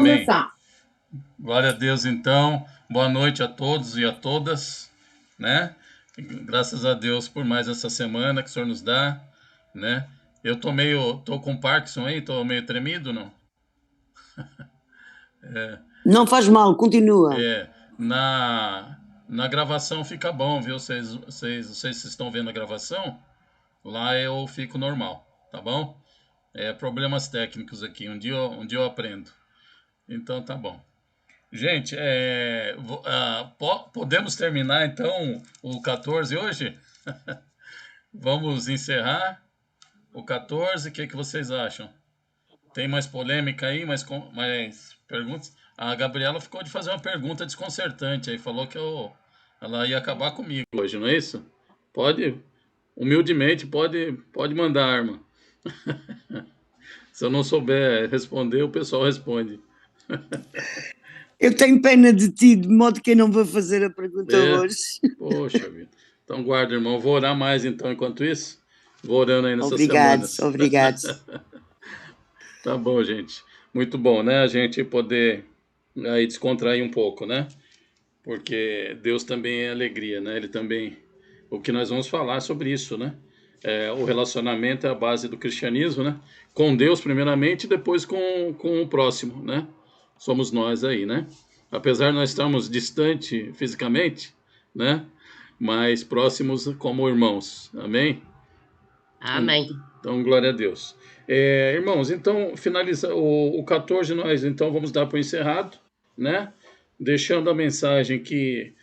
Amém. Começar. Glória a Deus, então. Boa noite a todos e a todas, né? Graças a Deus por mais essa semana que o Senhor nos dá, né? Eu tô com Parkinson aí, tô meio tremido, não? Não faz mal, continua. É, na gravação fica bom, viu? Vocês estão vendo a gravação? Lá eu fico normal, tá bom? Problemas técnicos aqui, um dia eu aprendo. Então tá bom. Gente, podemos terminar então o 14 hoje? Vamos encerrar o 14. O que vocês acham? Tem mais polêmica aí, mais perguntas? A Gabriela ficou de fazer uma pergunta desconcertante aí, falou que ela ia acabar comigo hoje, não é isso? Humildemente, pode mandar arma. Se eu não souber responder, o pessoal responde. Eu tenho pena de ti, de modo que eu não vou fazer a pergunta hoje. Poxa vida. Então guarda, irmão. Eu vou orar mais então enquanto isso. Vou orando aí nessas Obrigado, semanas. obrigado. Tá bom, gente. Muito bom, né? A gente poder aí descontrair um pouco, né? Porque Deus também é alegria, né? Ele também. O que nós vamos falar sobre isso, né? O relacionamento é a base do cristianismo, né? Com Deus, primeiramente, e depois com o próximo, né? Somos nós aí, né? Apesar de nós estarmos distante fisicamente, né? Mas próximos como irmãos. Amém? Amém. Então, glória a Deus. Irmãos, então, finaliza o 14, nós então vamos dar por encerrado, né? Deixando a mensagem que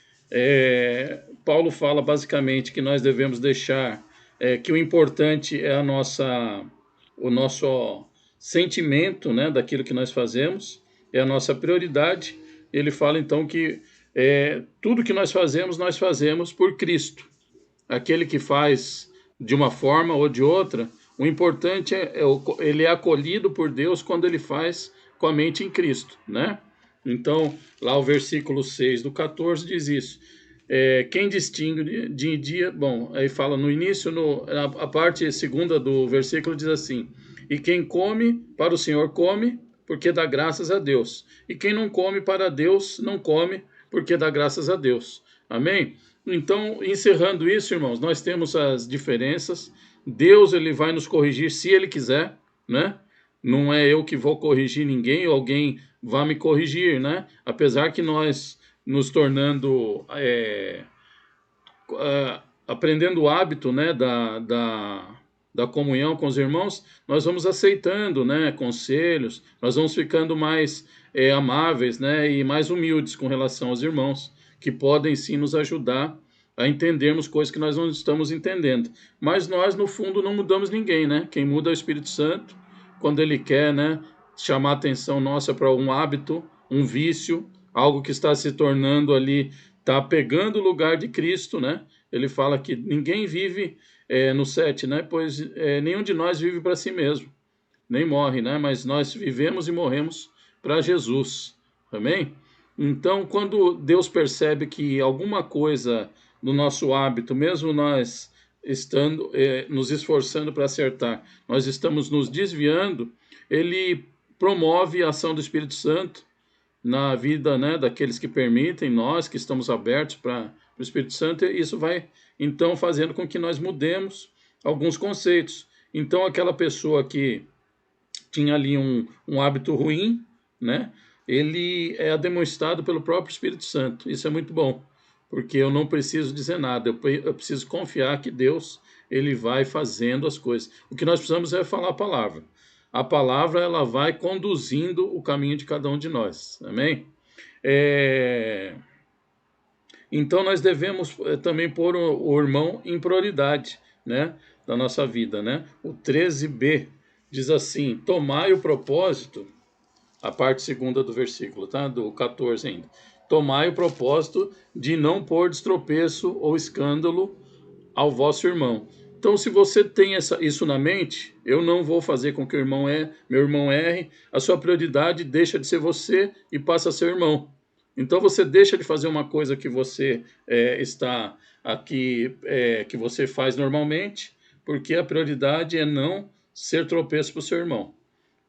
Paulo fala basicamente que nós devemos deixar, que o importante é o nosso sentimento, né, daquilo que nós fazemos, é a nossa prioridade. Ele fala então que tudo que nós fazemos por Cristo. Aquele que faz de uma forma ou de outra, o importante ele é acolhido por Deus quando ele faz com a mente em Cristo, né? Então, lá o versículo 6 do 14 diz isso. Quem distingue dia em dia... Bom, aí fala no início, a parte segunda do versículo diz assim: e quem come para o Senhor come, porque dá graças a Deus. E quem não come para Deus, não come, porque dá graças a Deus. Amém? Então, encerrando isso, irmãos, nós temos as diferenças. Deus, ele vai nos corrigir se ele quiser, né? Não é eu que vou corrigir ninguém, ou alguém vai me corrigir, né? Apesar que nós nos tornando, aprendendo o hábito, né, da comunhão com os irmãos, nós vamos aceitando, né, conselhos, nós vamos ficando mais amáveis, né, e mais humildes com relação aos irmãos, que podem sim nos ajudar a entendermos coisas que nós não estamos entendendo. Mas nós, no fundo, não mudamos ninguém, né? Quem muda é o Espírito Santo, quando ele quer, né, chamar a atenção nossa para um hábito, um vício, algo que está se tornando ali, está pegando o lugar de Cristo, né? Ele fala que ninguém vive no 7, né? Pois nenhum de nós vive para si mesmo, nem morre, né? Mas nós vivemos e morremos para Jesus. Amém? Então, quando Deus percebe que alguma coisa no nosso hábito, mesmo nós estando nos esforçando para acertar, nós estamos nos desviando, ele promove a ação do Espírito Santo na vida, né, daqueles que permitem, nós que estamos abertos para o Espírito Santo, e isso vai então fazendo com que nós mudemos alguns conceitos. Então, aquela pessoa que tinha ali um hábito ruim, né? Ele é demonstrado pelo próprio Espírito Santo. Isso é muito bom, porque eu não preciso dizer nada, eu preciso confiar que Deus ele vai fazendo as coisas. O que nós precisamos é falar a palavra. A palavra ela vai conduzindo o caminho de cada um de nós. Amém? Então nós devemos também pôr o irmão em prioridade, né, da nossa vida, né? O 13b diz assim: tomai o propósito, a parte segunda do versículo, tá? Do 14 ainda. Tomai o propósito de não pôr destropeço ou escândalo ao vosso irmão. Então, se você tem isso na mente, eu não vou fazer com que meu irmão erre, a sua prioridade deixa de ser você e passa a ser o irmão. Então, você deixa de fazer uma coisa que você está aqui, que você faz normalmente, porque a prioridade é não ser tropeço para o seu irmão.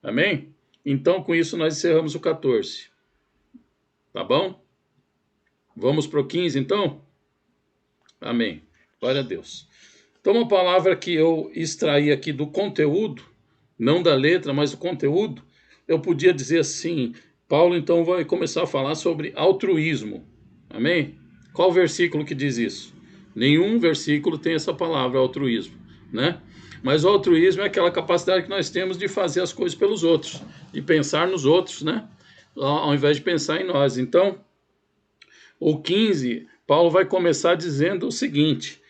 Amém? Então, com isso, nós encerramos o 14. Tá bom? Vamos para o 15, então? Amém. Glória a Deus. Então, uma palavra que eu extraí aqui do conteúdo, não da letra, mas do conteúdo, eu podia dizer assim, Paulo então vai começar a falar sobre altruísmo. Amém? Qual versículo que diz isso? Nenhum versículo tem essa palavra, altruísmo, né? Mas o altruísmo é aquela capacidade que nós temos de fazer as coisas pelos outros, de pensar nos outros, né? Ao invés de pensar em nós. Então, o 15, Paulo vai começar dizendo o seguinte,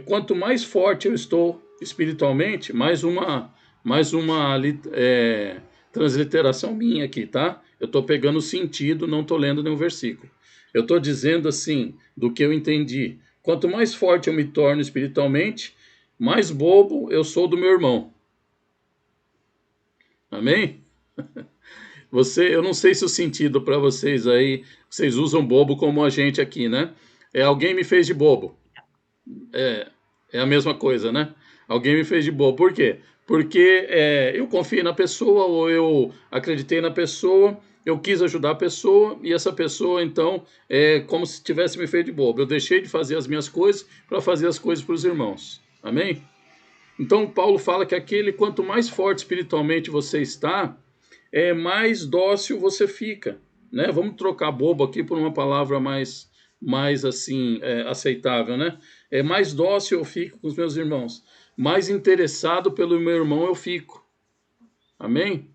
quanto mais forte eu estou espiritualmente, mais uma transliteração minha aqui, tá? Eu estou pegando o sentido, não estou lendo nenhum versículo. Eu estou dizendo assim, do que eu entendi. Quanto mais forte eu me torno espiritualmente, mais bobo eu sou do meu irmão. Amém? Eu não sei se o sentido para vocês aí, vocês usam bobo como a gente aqui, né? Alguém me fez de bobo. É a mesma coisa, né? Alguém me fez de bobo. Por quê? Porque eu confiei na pessoa, ou eu acreditei na pessoa, eu quis ajudar a pessoa, e essa pessoa, então, é como se tivesse me feito de bobo. Eu deixei de fazer as minhas coisas para fazer as coisas para os irmãos. Amém? Então, Paulo fala que quanto mais forte espiritualmente você está, mais dócil você fica, né? Vamos trocar bobo aqui por uma palavra mais assim, aceitável, né? Mais dócil eu fico com os meus irmãos, mais interessado pelo meu irmão eu fico. Amém?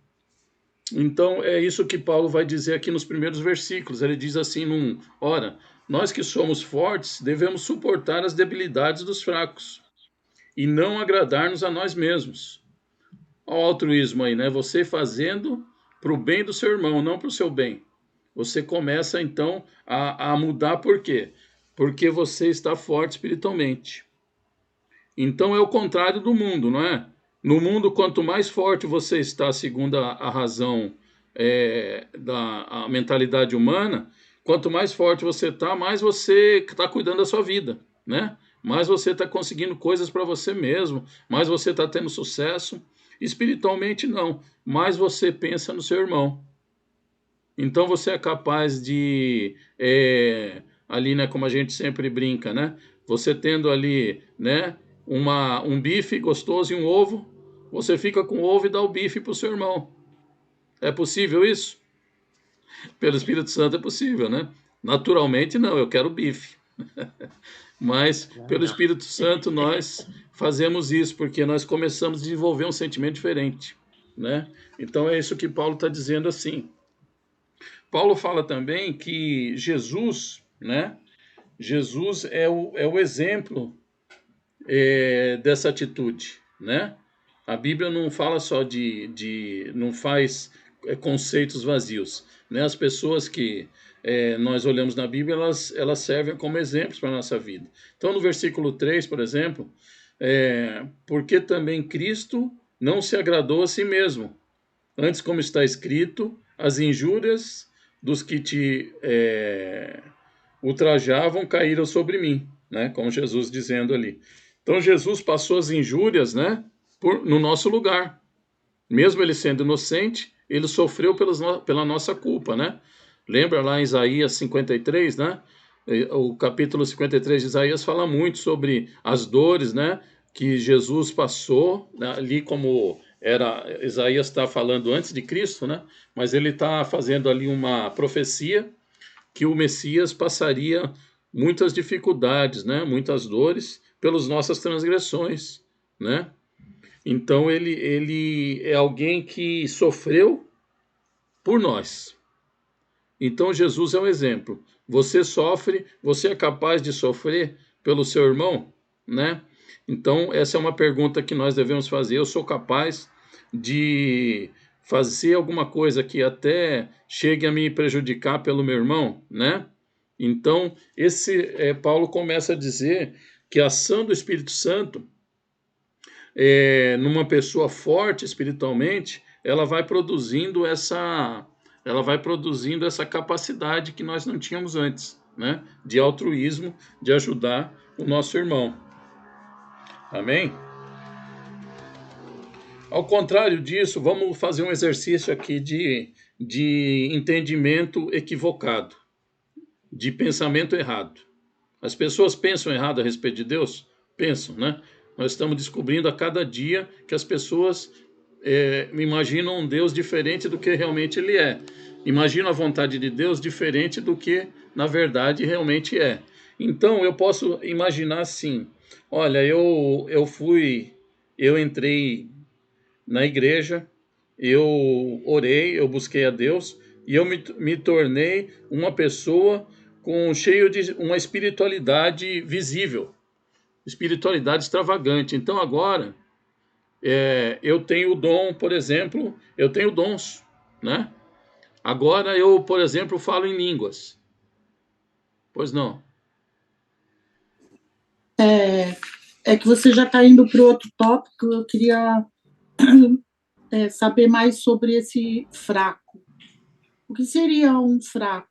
Então, é isso que Paulo vai dizer aqui nos primeiros versículos. Ele diz assim, ora, nós que somos fortes devemos suportar as debilidades dos fracos e não agradar-nos a nós mesmos. Olha o altruísmo aí, né? Você fazendo para o bem do seu irmão, não para o seu bem. Você começa, então, a mudar por quê? Porque você está forte espiritualmente. Então, é o contrário do mundo, não é? No mundo, quanto mais forte você está, segundo a razão da mentalidade humana, quanto mais forte você está, mais você está cuidando da sua vida, né? Mais você está conseguindo coisas para você mesmo, mais você está tendo sucesso. Espiritualmente, não. Mais você pensa no seu irmão. Então, você é capaz de, ali, né, como a gente sempre brinca, né? Você tendo ali, né, um bife gostoso e um ovo, você fica com o ovo e dá o bife para o seu irmão. É possível isso? Pelo Espírito Santo é possível, né? Naturalmente, não, eu quero bife. Mas, pelo Espírito Santo, nós fazemos isso, porque nós começamos a desenvolver um sentimento diferente, né? Então, é isso que Paulo está dizendo assim. Paulo fala também que Jesus, né? Jesus é o exemplo dessa atitude, né? A Bíblia não fala só não faz conceitos vazios, né? As pessoas que nós olhamos na Bíblia, elas servem como exemplos para a nossa vida. Então, no versículo 3, por exemplo, porque também Cristo não se agradou a si mesmo. Antes, como está escrito, as injúrias dos que te ultrajavam caíram sobre mim, né? Como Jesus dizendo ali. Então, Jesus passou as injúrias, né, no nosso lugar. Mesmo ele sendo inocente, ele sofreu pela nossa culpa, né? Lembra lá em Isaías 53, né? O capítulo 53 de Isaías fala muito sobre as dores, né, que Jesus passou, né, ali como Isaías está falando antes de Cristo, né? Mas ele está fazendo ali uma profecia que o Messias passaria muitas dificuldades, né? Muitas dores pelas nossas transgressões, né? Então ele é alguém que sofreu por nós. Então Jesus é um exemplo. Você sofre, você é capaz de sofrer pelo seu irmão, né? Então essa é uma pergunta que nós devemos fazer. Eu sou capaz de fazer alguma coisa que até chegue a me prejudicar pelo meu irmão, né? Então Paulo começa a dizer que a ação do Espírito Santo numa pessoa forte espiritualmente, ela vai produzindo essa capacidade que nós não tínhamos antes, né? De altruísmo, de ajudar o nosso irmão. Amém? Ao contrário disso, vamos fazer um exercício aqui de entendimento equivocado, de pensamento errado. As pessoas pensam errado a respeito de Deus? Pensam, né? Nós estamos descobrindo a cada dia que as pessoas imaginam um Deus diferente do que realmente ele é. Imaginam a vontade de Deus diferente do que, na verdade, realmente é. Então, eu posso imaginar assim, olha, eu entrei na igreja, eu orei, eu busquei a Deus e eu me tornei uma pessoa cheio de uma espiritualidade visível, espiritualidade extravagante. Então agora eu tenho o dom, por exemplo, eu tenho dons, né? Agora eu, por exemplo, falo em línguas. Pois não. É que você já está indo para o outro tópico, eu queria saber mais sobre esse fraco. O que seria um fraco?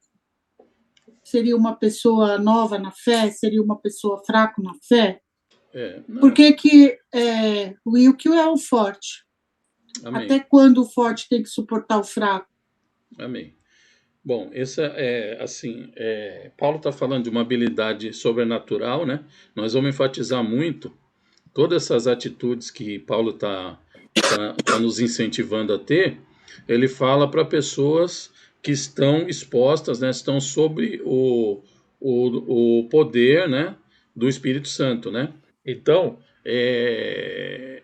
Seria uma pessoa nova na fé? Seria uma pessoa fraca na fé? Por que o que é o forte? Amém. Até quando o forte tem que suportar o fraco? Amém. Bom, Paulo está falando de uma habilidade sobrenatural, né? Nós vamos enfatizar muito todas essas atitudes que Paulo está nos incentivando a ter. Ele fala para pessoas que estão expostas, né? Estão sob o poder, né? Do Espírito Santo, né? Então, é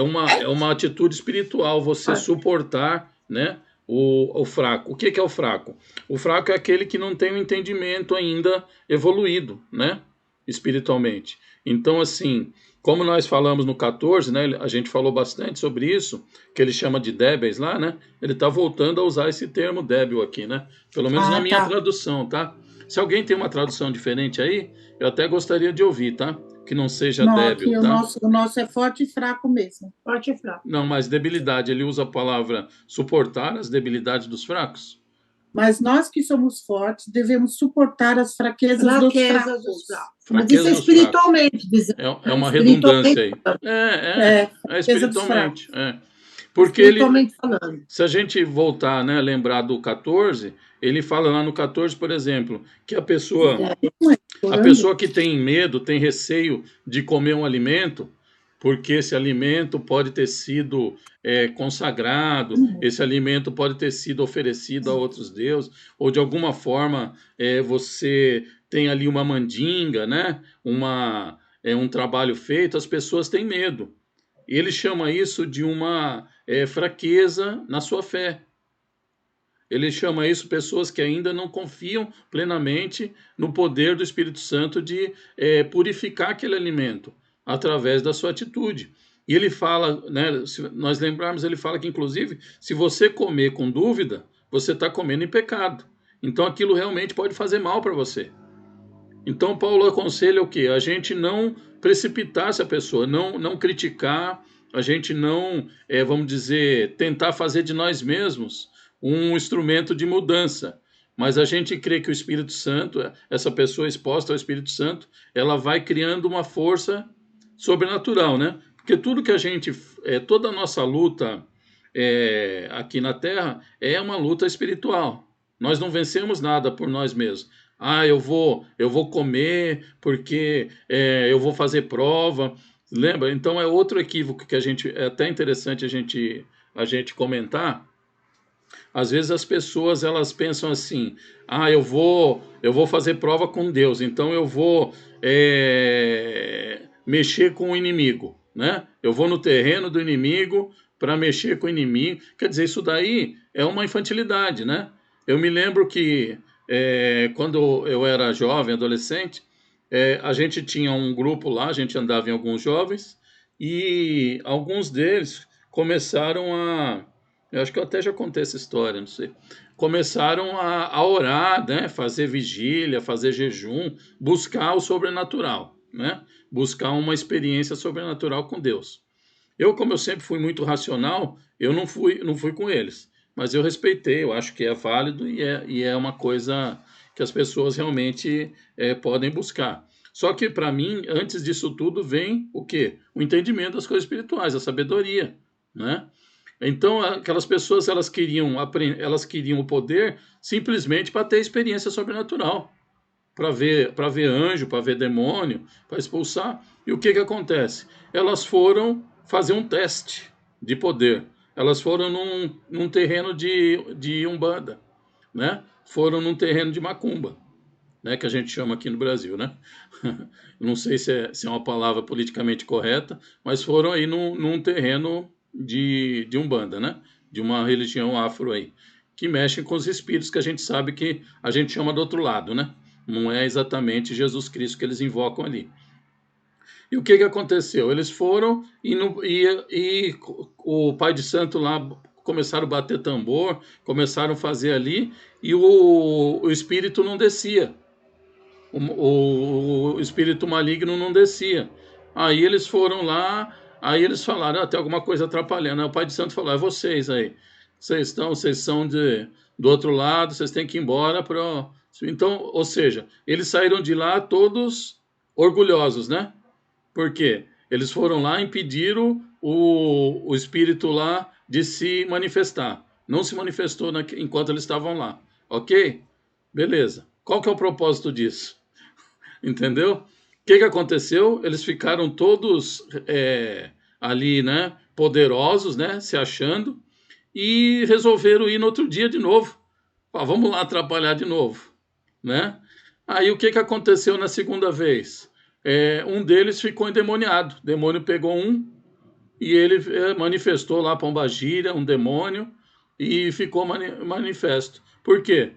uma atitude espiritual você suportar, né, o fraco. O que é o fraco? O fraco é aquele que não tem um entendimento ainda evoluído, né, espiritualmente. Então, assim, como nós falamos no 14, né, a gente falou bastante sobre isso, que ele chama de débeis lá, né, ele está voltando a usar esse termo débil aqui, né, pelo menos na minha tradução, tá? Se alguém tem uma tradução diferente aí, eu até gostaria de ouvir, tá? Que não seja débil, tá? O nosso é forte e fraco mesmo. Forte e fraco. Não, mas debilidade, ele usa a palavra suportar as debilidades dos fracos? Mas nós que somos fortes devemos suportar as fraquezas dos fracos. Mas isso é espiritualmente. É uma redundância aí. É espiritualmente. Porque falando. Se a gente voltar, né, lembrar do 14, ele fala lá no 14, por exemplo, que a pessoa que tem medo, tem receio de comer um alimento, porque esse alimento pode ter sido consagrado, esse alimento pode ter sido oferecido a outros deuses, ou de alguma forma você tem ali uma mandinga, né? Um trabalho feito, as pessoas têm medo. Ele chama isso de uma fraqueza na sua fé. Ele chama isso pessoas que ainda não confiam plenamente no poder do Espírito Santo de purificar aquele alimento através da sua atitude. E ele fala, né, se nós lembrarmos, ele fala que, inclusive, se você comer com dúvida, você está comendo em pecado. Então aquilo realmente pode fazer mal para você. Então Paulo aconselha o quê? A gente não precipitar essa pessoa, não criticar, a gente não, vamos dizer, tentar fazer de nós mesmos um instrumento de mudança. Mas a gente crê que o Espírito Santo, essa pessoa exposta ao Espírito Santo, ela vai criando uma força sobrenatural, né? Porque tudo que a gente, toda a nossa luta aqui na Terra é uma luta espiritual. Nós não vencemos nada por nós mesmos. Eu vou comer porque eu vou fazer prova. Lembra? Então é outro equívoco que é até interessante a gente comentar. Às vezes as pessoas elas pensam assim: eu vou fazer prova com Deus, então eu vou mexer com o inimigo, né? Eu vou no terreno do inimigo para mexer com o inimigo. Quer dizer, isso daí é uma infantilidade, né? Eu me lembro que quando eu era jovem, adolescente, a gente tinha um grupo lá, a gente andava em alguns jovens e alguns deles começaram eu acho que eu até já contei essa história, não sei. Começaram a orar, né? Fazer vigília, fazer jejum, buscar o sobrenatural, né? Buscar uma experiência sobrenatural com Deus. Como eu sempre fui muito racional, eu não fui com eles. Mas eu respeitei, eu acho que é válido e é uma coisa que as pessoas realmente podem buscar. Só que, para mim, antes disso tudo, vem o quê? O entendimento das coisas espirituais, a sabedoria, né? Então, aquelas pessoas, elas queriam o poder simplesmente para ter experiência sobrenatural, para ver anjo, para ver demônio, para expulsar. E o que acontece? Elas foram fazer um teste de poder. Elas foram num terreno de Umbanda, né? Foram num terreno de macumba, né? Que a gente chama aqui no Brasil, né? Não sei se é uma palavra politicamente correta, mas foram aí num terreno de Umbanda, né? De uma religião afro aí, que mexem com os espíritos que a gente sabe que a gente chama do outro lado, né? Não é exatamente Jesus Cristo que eles invocam ali. E o que aconteceu? Eles foram e o Pai de Santo lá começaram a bater tambor, começaram a fazer ali, e o espírito não descia. O espírito maligno não descia. Aí eles foram lá, aí eles falaram, tem alguma coisa atrapalhando. Aí o Pai de Santo falou, é vocês aí. Vocês são do outro lado, vocês têm que ir embora para... Então, ou seja, eles saíram de lá todos orgulhosos, né? Por quê? Eles foram lá e impediram o espírito lá de se manifestar. Não se manifestou enquanto eles estavam lá. Ok? Beleza. Qual que é o propósito disso? Entendeu? O que aconteceu? Eles ficaram todos ali, né? Poderosos, né? Se achando. E resolveram ir no outro dia de novo. Vamos lá atrapalhar de novo, né? Aí o que aconteceu na segunda vez? Um deles ficou endemoniado. O demônio pegou um e ele manifestou lá Pombagira, um demônio, e ficou manifesto. Por quê?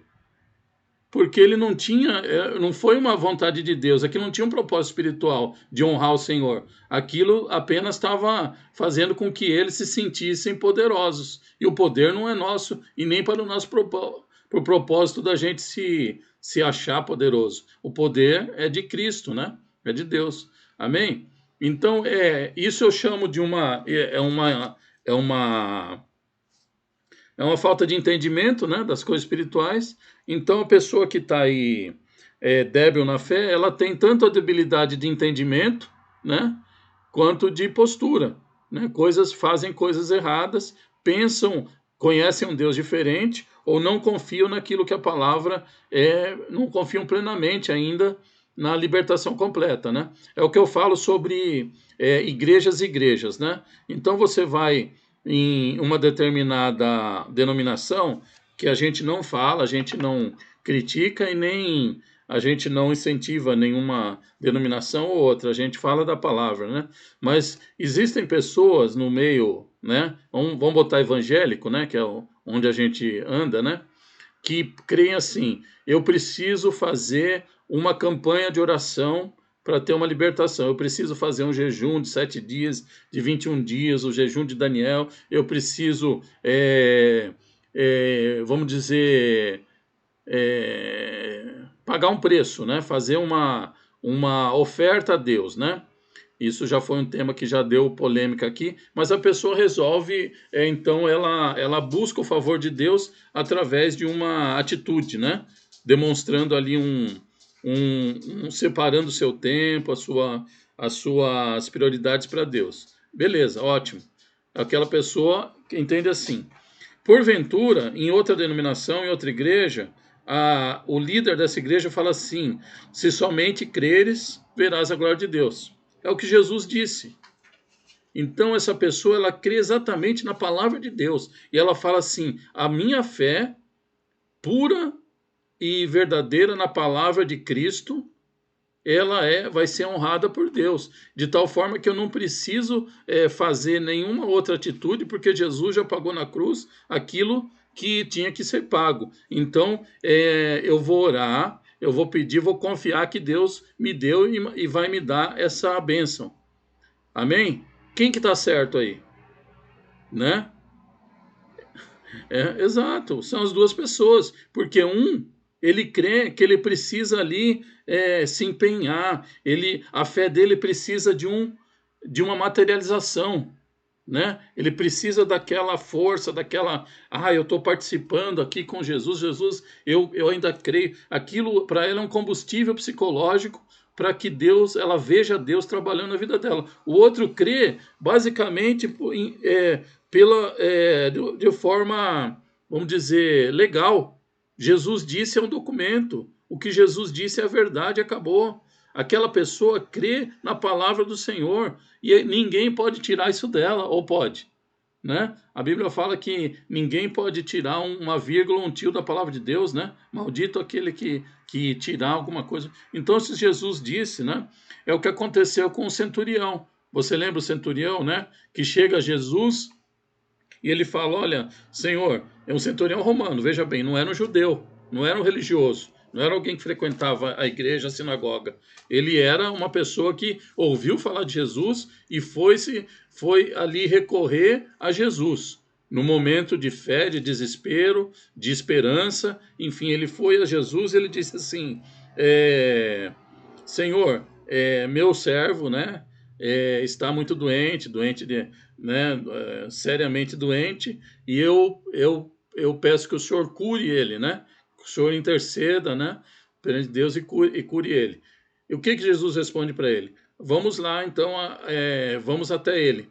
Porque ele não tinha, não foi uma vontade de Deus, aquilo não tinha um propósito espiritual de honrar o Senhor. Aquilo apenas estava fazendo com que eles se sentissem poderosos. E o poder não é nosso, e nem para o nosso pro propósito da gente se achar poderoso. O poder é de Cristo, né? É de Deus. Amém? Então, isso eu chamo de uma falta de entendimento, né, das coisas espirituais. Então, a pessoa que está aí débil na fé, ela tem tanto a debilidade de entendimento, né, quanto de postura, né? Fazem coisas erradas, pensam, conhecem um Deus diferente, ou não confiam naquilo que a palavra não confiam plenamente ainda na libertação completa, né? É o que eu falo sobre igrejas e igrejas, né? Então você vai em uma determinada denominação que a gente não fala, a gente não critica e nem a gente não incentiva nenhuma denominação ou outra, a gente fala da palavra, né? Mas existem pessoas no meio, né? Vamos botar evangélico, né? Que é onde a gente anda, né? Que creem assim, eu preciso fazer uma campanha de oração para ter uma libertação. Eu preciso fazer um jejum de 7 dias, de 21 dias, o jejum de Daniel. Eu preciso, vamos dizer, pagar um preço, né? Fazer uma oferta a Deus, né? Isso já foi um tema que já deu polêmica aqui, mas a pessoa resolve, então ela busca o favor de Deus através de uma atitude, né? Demonstrando ali separando o seu tempo, as suas prioridades para Deus. Beleza, ótimo. Aquela pessoa entende assim. Porventura, em outra denominação, em outra igreja, o líder dessa igreja fala assim, se somente creres, verás a glória de Deus. É o que Jesus disse. Então, essa pessoa, ela crê exatamente na palavra de Deus. E ela fala assim, a minha fé pura e verdadeira na palavra de Cristo, ela vai ser honrada por Deus. De tal forma que eu não preciso fazer nenhuma outra atitude, porque Jesus já pagou na cruz aquilo que tinha que ser pago. Então, eu vou orar, eu vou pedir, vou confiar que Deus me deu e vai me dar essa bênção. Amém? Quem que está certo aí? Né? Exato, são as duas pessoas, porque ele crê que ele precisa ali se empenhar, a fé dele precisa de uma materialização, né? Ele precisa daquela força, eu estou participando aqui com Jesus, eu ainda creio. Aquilo para ele é um combustível psicológico para que ela veja Deus trabalhando na vida dela. O outro crê basicamente de forma, vamos dizer, legal. Jesus disse é um documento. O que Jesus disse é a verdade, acabou. Aquela pessoa crê na palavra do Senhor e ninguém pode tirar isso dela, ou pode? Né? A Bíblia fala que ninguém pode tirar uma vírgula, um tio da palavra de Deus, né? Maldito aquele que tirar alguma coisa. Então, se Jesus disse, né? É o que aconteceu com o centurião. Você lembra o centurião, né? Que chega a Jesus e ele fala, olha, Senhor, é um centurião romano, veja bem, não era um judeu, não era um religioso, não era alguém que frequentava a igreja, a sinagoga. Ele era uma pessoa que ouviu falar de Jesus e foi ali recorrer a Jesus. No momento de fé, de desespero, de esperança, enfim, ele foi a Jesus e ele disse assim, Senhor, meu servo, né, está muito doente, seriamente doente, e eu peço que o Senhor cure ele, né? Que o Senhor interceda, né? Perante Deus e cure ele. E o que Jesus responde para ele? Vamos lá, então, vamos até ele.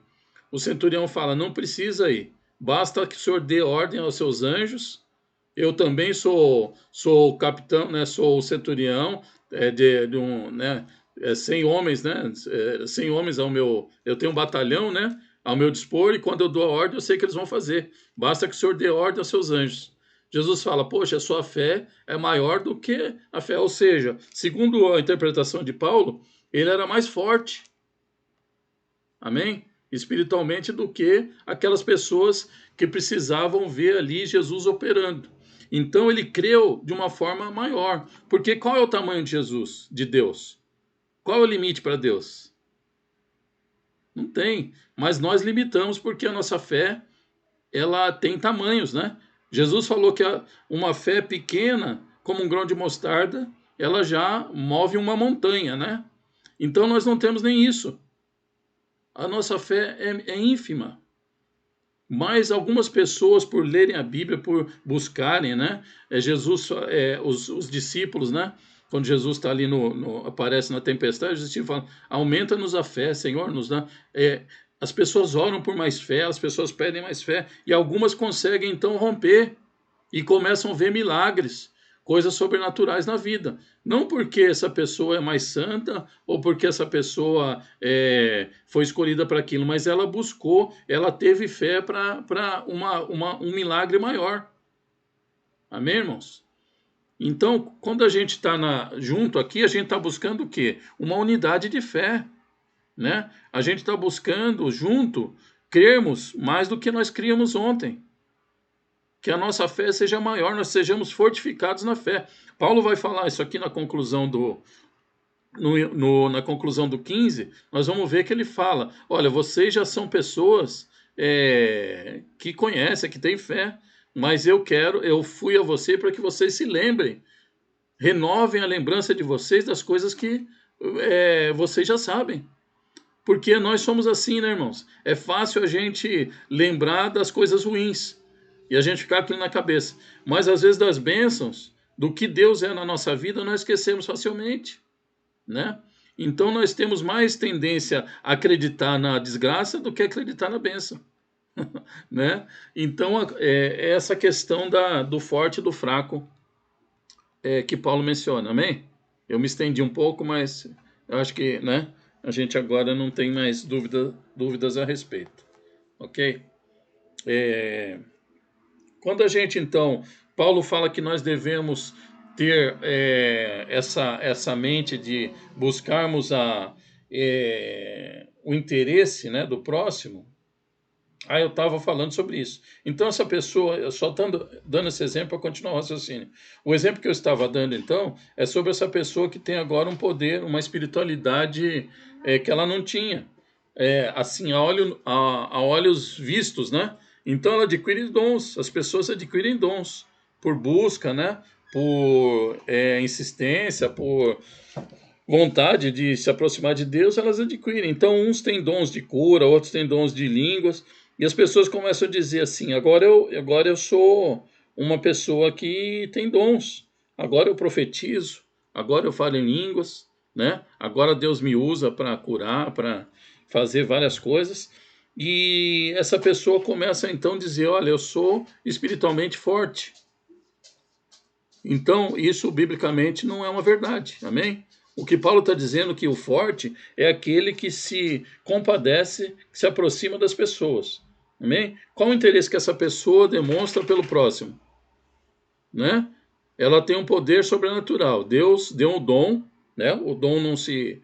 O centurião fala, não precisa ir, basta que o Senhor dê ordem aos seus anjos. Eu também sou o capitão, né? Sou o centurião de um, né? 100 homens, né? 100 homens eu tenho um batalhão, né? Ao meu dispor, e quando eu dou a ordem, eu sei que eles vão fazer. Basta que o Senhor dê ordem aos seus anjos. Jesus fala, poxa, a sua fé é maior do que a fé. Ou seja, segundo a interpretação de Paulo, ele era mais forte. Amém? Espiritualmente do que aquelas pessoas que precisavam ver ali Jesus operando. Então ele creu de uma forma maior. Porque qual é o tamanho de Jesus, de Deus? Qual é o limite para Deus? Não tem. Mas nós limitamos porque a nossa fé, ela tem tamanhos, né? Jesus falou que uma fé pequena, como um grão de mostarda, ela já move uma montanha, né? Então nós não temos nem isso. A nossa fé é ínfima. Mas algumas pessoas, por lerem a Bíblia, por buscarem, né? Os discípulos, né? Quando Jesus está ali, aparece na tempestade, os discípulos falam, aumenta-nos a fé, Senhor, nos dá... As pessoas oram por mais fé, as pessoas pedem mais fé, e algumas conseguem, então, romper e começam a ver milagres, coisas sobrenaturais na vida. Não porque essa pessoa é mais santa ou porque essa pessoa foi escolhida para aquilo, mas ela buscou, ela teve fé para um milagre maior. Amém, irmãos? Então, quando a gente está junto aqui, a gente está buscando o quê? Uma unidade de fé, né? A gente está buscando, junto, crermos mais do que nós críamos ontem. Que a nossa fé seja maior, nós sejamos fortificados na fé. Paulo vai falar isso aqui na conclusão na conclusão do 15, nós vamos ver que ele fala, olha, vocês já são pessoas que conhecem, que têm fé, mas eu fui a você para que vocês se lembrem, renovem a lembrança de vocês das coisas que vocês já sabem. Porque nós somos assim, né, irmãos? É fácil a gente lembrar das coisas ruins e a gente ficar aquilo na cabeça. Mas às vezes das bênçãos, do que Deus é na nossa vida, nós esquecemos facilmente, né? Então nós temos mais tendência a acreditar na desgraça do que acreditar na bênção, né? Então é essa questão do forte e do fraco que Paulo menciona, amém? Eu me estendi um pouco, mas eu acho que, né, a gente agora não tem mais dúvidas a respeito, ok? Quando a gente, então, Paulo fala que nós devemos ter essa mente de buscarmos o interesse, né, do próximo. Eu estava falando sobre isso. Então, essa pessoa, eu só dando esse exemplo para continuar o raciocínio. O exemplo que eu estava dando, então, é sobre essa pessoa que tem agora um poder, uma espiritualidade que ela não tinha. Assim, a olhos vistos, né? Então, ela adquire dons. As pessoas adquirem dons por busca, né? Por insistência, por vontade de se aproximar de Deus, elas adquirem. Então, uns têm dons de cura, outros têm dons de línguas, e as pessoas começam a dizer assim, agora eu sou uma pessoa que tem dons, agora eu profetizo, agora eu falo em línguas, né? Agora Deus me usa para curar, para fazer várias coisas. E essa pessoa começa então a dizer: olha, eu sou espiritualmente forte. Então, isso biblicamente não é uma verdade, amém? O que Paulo está dizendo que o forte é aquele que se compadece, que se aproxima das pessoas, amém? Qual o interesse que essa pessoa demonstra pelo próximo, né? Ela tem um poder sobrenatural. Deus deu um dom, né? O dom não se...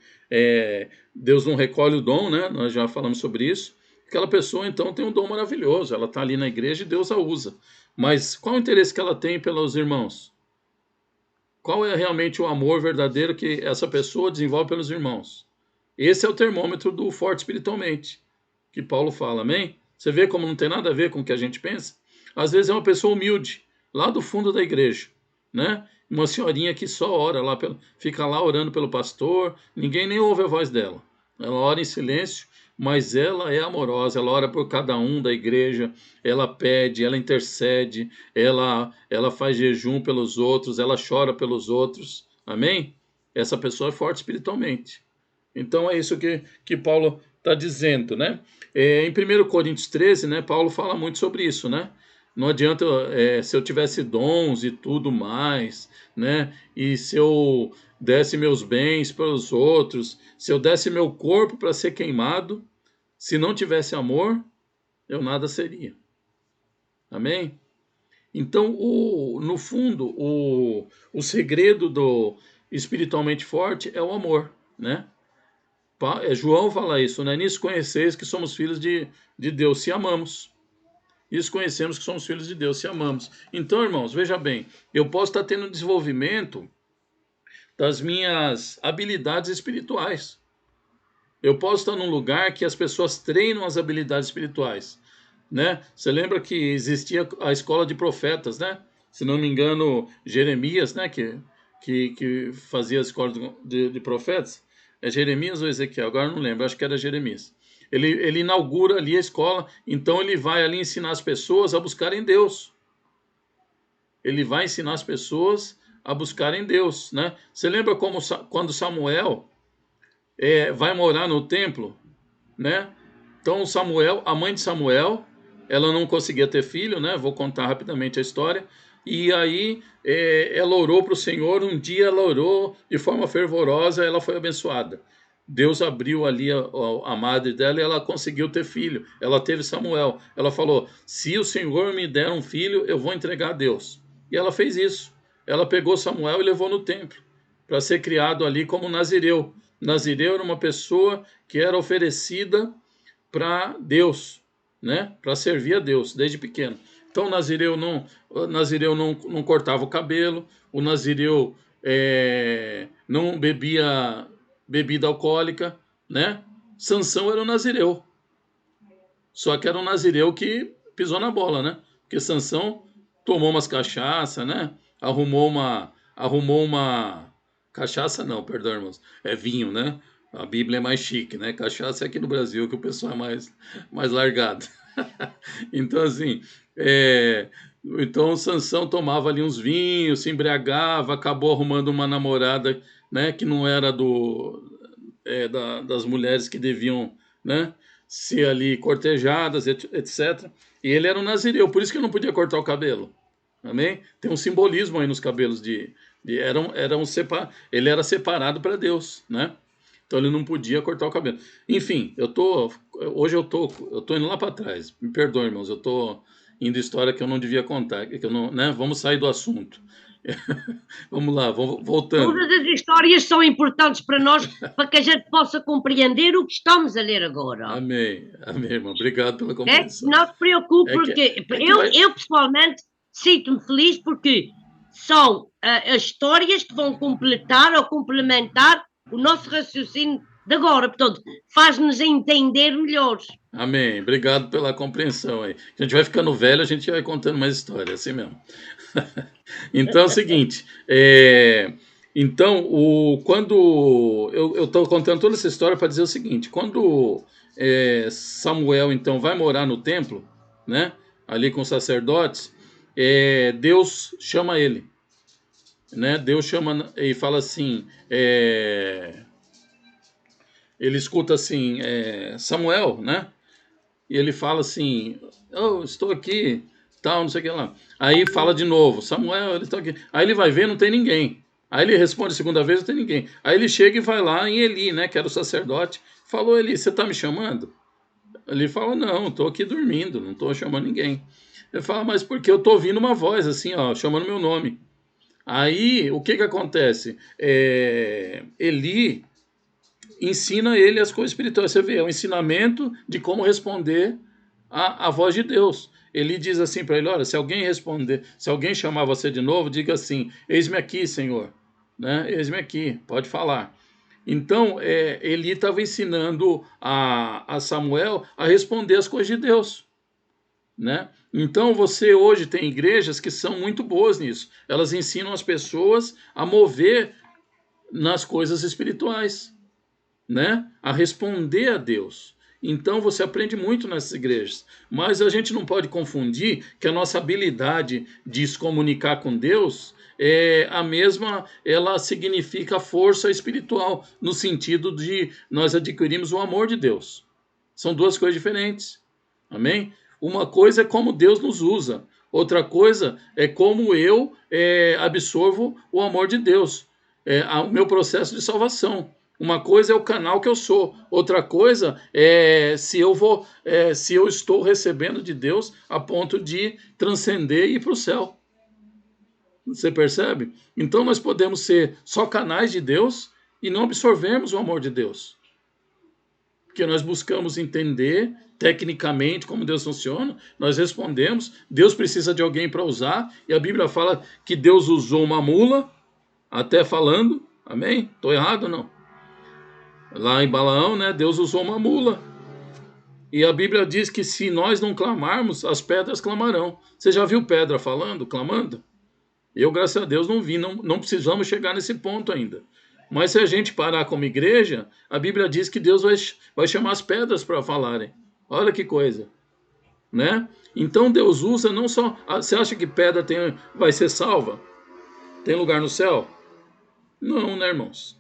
Deus não recolhe o dom, né? Nós já falamos sobre isso. Aquela pessoa, então, tem um dom maravilhoso. Ela está ali na igreja e Deus a usa. Mas qual o interesse que ela tem pelos irmãos? Qual é realmente o amor verdadeiro que essa pessoa desenvolve pelos irmãos? Esse é o termômetro do forte espiritualmente, que Paulo fala, amém? Você vê como não tem nada a ver com o que a gente pensa? Às vezes é uma pessoa humilde, lá do fundo da igreja, né? Uma senhorinha que só ora lá, fica lá orando pelo pastor, ninguém nem ouve a voz dela. Ela ora em silêncio, mas ela é amorosa, ela ora por cada um da igreja, ela pede, ela intercede, ela faz jejum pelos outros, ela chora pelos outros, amém? Essa pessoa é forte espiritualmente. Então é isso que Paulo está dizendo, né? Em 1 Coríntios 13, né, Paulo fala muito sobre isso, né? Não adianta se eu tivesse dons e tudo mais, né? E se eu desse meus bens para os outros, se eu desse meu corpo para ser queimado, se não tivesse amor, eu nada seria. Amém? Então, no fundo, o segredo do espiritualmente forte é o amor, né? João fala isso, né? Nisso conheceis que somos filhos de Deus, se amamos. Isso conhecemos que somos filhos de Deus, se amamos. Então, irmãos, veja bem, eu posso estar tendo desenvolvimento das minhas habilidades espirituais. Eu posso estar num lugar que as pessoas treinam as habilidades espirituais, né? Você lembra que existia a escola de profetas, né? Se não me engano, Jeremias, né? Que fazia a escola de profetas. É Jeremias ou Ezequiel? Agora não lembro, acho que era Jeremias. Ele inaugura ali a escola, então ele vai ali ensinar as pessoas a buscarem Deus. Ele vai ensinar as pessoas a buscarem Deus, né? Você lembra quando Samuel vai morar no templo, né? Então Samuel, a mãe de Samuel, ela não conseguia ter filho, né? Vou contar rapidamente a história. E aí ela orou para o Senhor. Um dia ela orou de forma fervorosa, ela foi abençoada. Deus abriu ali a madre dela e ela conseguiu ter filho. Ela teve Samuel. Ela falou: se o Senhor me der um filho, eu vou entregar a Deus. E ela fez isso. Ela pegou Samuel e levou no templo para ser criado ali como nazireu. Nazireu era uma pessoa que era oferecida para Deus, né? Para servir a Deus desde pequeno. Então o nazireu não cortava o cabelo, o nazireu não bebia bebida alcoólica, né? Sansão era um nazireu. Só que era um nazireu que pisou na bola, né? Porque Sansão tomou umas cachaça, né? Arrumou uma cachaça não, perdão, irmãos. É vinho, né? A Bíblia é mais chique, né? Cachaça é aqui no Brasil que o pessoal é mais largado. Então, assim, então Sansão tomava ali uns vinhos, se embriagava, acabou arrumando uma namorada, né? Que não era das mulheres que deviam, né? Ser ali cortejadas, etc. E ele era um nazireu, por isso que ele não podia cortar o cabelo. Amém? Tem um simbolismo aí nos cabelos ele era separado para Deus, né? Então ele não podia cortar o cabelo. Enfim, hoje eu tô indo lá para trás. Me perdoe, irmãos, eu tô indo história que eu não devia contar, que eu não, né? Vamos sair do assunto. Vamos lá, voltando. Todas as histórias são importantes para nós, para que a gente possa compreender o que estamos a ler agora. Amém, irmão. Obrigado pela compreensão. Não se preocupe, porque eu pessoalmente sinto-me feliz porque são as histórias que vão completar ou complementar o nosso raciocínio de agora. Portanto, faz-nos entender melhor. Amém. Obrigado pela compreensão aí. A gente vai ficando velho, a gente vai contando mais histórias, assim mesmo. Então é o seguinte, quando eu estou contando toda essa história para dizer o seguinte: quando Samuel então vai morar no templo, né, ali com os sacerdotes, Deus chama ele. né? Deus chama e fala assim, ele escuta assim, Samuel, né? E ele fala assim, oh, estou aqui, tal, não sei o que lá. Aí fala de novo, Samuel, ele está aqui. Aí ele vai ver, não tem ninguém. Aí ele responde a segunda vez, não tem ninguém. Aí ele chega e vai lá em Eli, né, que era o sacerdote. Falou, Eli, você está me chamando? Ele fala, não, estou aqui dormindo, não estou chamando ninguém. Ele fala, mas por que eu estou ouvindo uma voz assim, ó, chamando meu nome? Aí, o que que acontece? Eli ensina ele as coisas espirituais. Você vê, é um ensinamento de como responder à voz de Deus. Ele diz assim para ele, olha, se alguém responder, se alguém chamar você de novo, diga assim, eis-me aqui, Senhor. Né? Eis-me aqui, pode falar. Então, Eli estava ensinando a Samuel a responder as coisas de Deus. Né? Então, você hoje tem igrejas que são muito boas nisso. Elas ensinam as pessoas a mover nas coisas espirituais, né? A responder a Deus. Então você aprende muito nessas igrejas. Mas a gente não pode confundir que a nossa habilidade de se comunicar com Deus é a mesma, ela significa força espiritual, no sentido de nós adquirirmos o amor de Deus. São duas coisas diferentes. Amém? Uma coisa é como Deus nos usa. Outra coisa é como eu absorvo o amor de Deus. O meu processo de salvação. Uma coisa é o canal que eu sou, outra coisa é se eu estou recebendo de Deus a ponto de transcender e ir para o céu. Você percebe? Então nós podemos ser só canais de Deus e não absorvermos o amor de Deus. Porque nós buscamos entender tecnicamente como Deus funciona, nós respondemos, Deus precisa de alguém para usar, e a Bíblia fala que Deus usou uma mula, até falando, amém? Estou errado ou não? Lá em Balaão, né, Deus usou uma mula. E a Bíblia diz que se nós não clamarmos, as pedras clamarão. Você já viu pedra falando, clamando? Eu, graças a Deus, não vi, não precisamos chegar nesse ponto ainda. Mas se a gente parar como igreja, a Bíblia diz que Deus vai chamar as pedras para falarem. Olha que coisa, né? Então Deus usa não só... Você acha que pedra vai ser salva? Tem lugar no céu? Não, né, irmãos?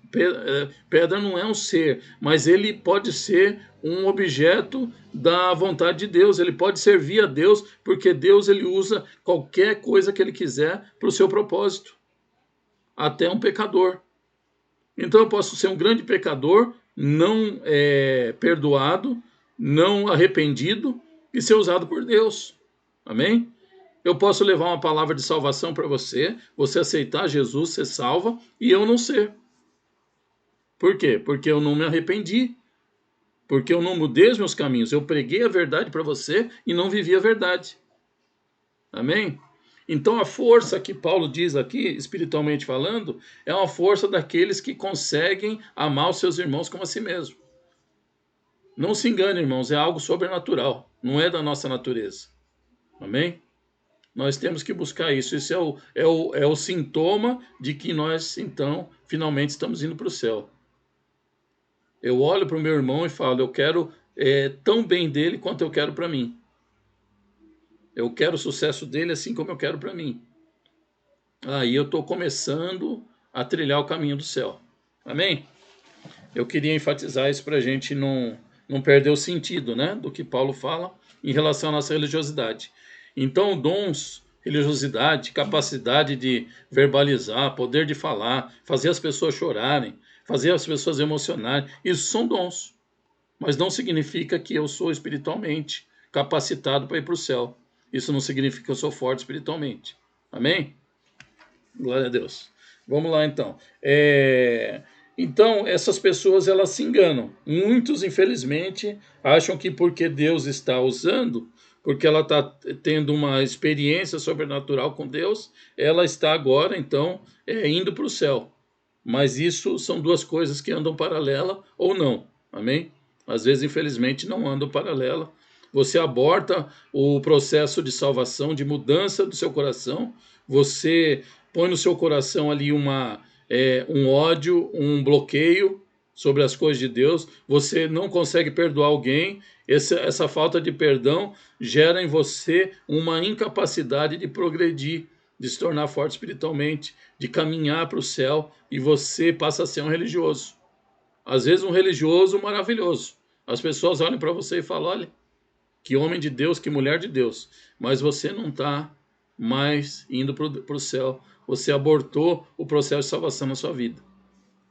Pedra não é um ser, mas ele pode ser um objeto da vontade de Deus, ele pode servir a Deus, porque Deus ele usa qualquer coisa que ele quiser para o seu propósito, até um pecador. Então eu posso ser um grande pecador, não perdoado, não arrependido, e ser usado por Deus. Amém? Eu posso levar uma palavra de salvação para você, você aceitar Jesus, ser salva, e eu não ser. Por quê? Porque eu não me arrependi. Porque eu não mudei os meus caminhos. Eu preguei a verdade para você e não vivi a verdade. Amém? Então a força que Paulo diz aqui, espiritualmente falando, é uma força daqueles que conseguem amar os seus irmãos como a si mesmo. Não se engane, irmãos, é algo sobrenatural. Não é da nossa natureza. Amém? Nós temos que buscar isso. Isso é o sintoma de que nós, então, finalmente estamos indo para o céu. Eu olho para o meu irmão e falo, eu quero tão bem dele quanto eu quero para mim. Eu quero o sucesso dele assim como eu quero para mim. Aí eu estou começando a trilhar o caminho do céu. Amém? Eu queria enfatizar isso para a gente não perder o sentido, né, do que Paulo fala em relação à nossa religiosidade. Então, dons, religiosidade, capacidade de verbalizar, poder de falar, fazer as pessoas chorarem, fazer as pessoas emocionarem, isso são dons. Mas não significa que eu sou espiritualmente capacitado para ir para o céu. Isso não significa que eu sou forte espiritualmente. Amém? Glória a Deus. Vamos lá, então. Então, essas pessoas, elas se enganam. Muitos, infelizmente, acham que porque Deus está usando, porque ela está tendo uma experiência sobrenatural com Deus, ela está agora, então, indo para o céu. Mas isso são duas coisas que andam paralela ou não. Amém? Às vezes, infelizmente, não andam paralela. Você aborta o processo de salvação, de mudança do seu coração. Você põe no seu coração ali um ódio, um bloqueio sobre as coisas de Deus. Você não consegue perdoar alguém. Essa falta de perdão gera em você uma incapacidade de progredir de se tornar forte espiritualmente, de caminhar para o céu, e você passa a ser um religioso. Às vezes um religioso maravilhoso. As pessoas olham para você e falam, olha, que homem de Deus, que mulher de Deus. Mas você não está mais indo para o céu. Você abortou o processo de salvação na sua vida.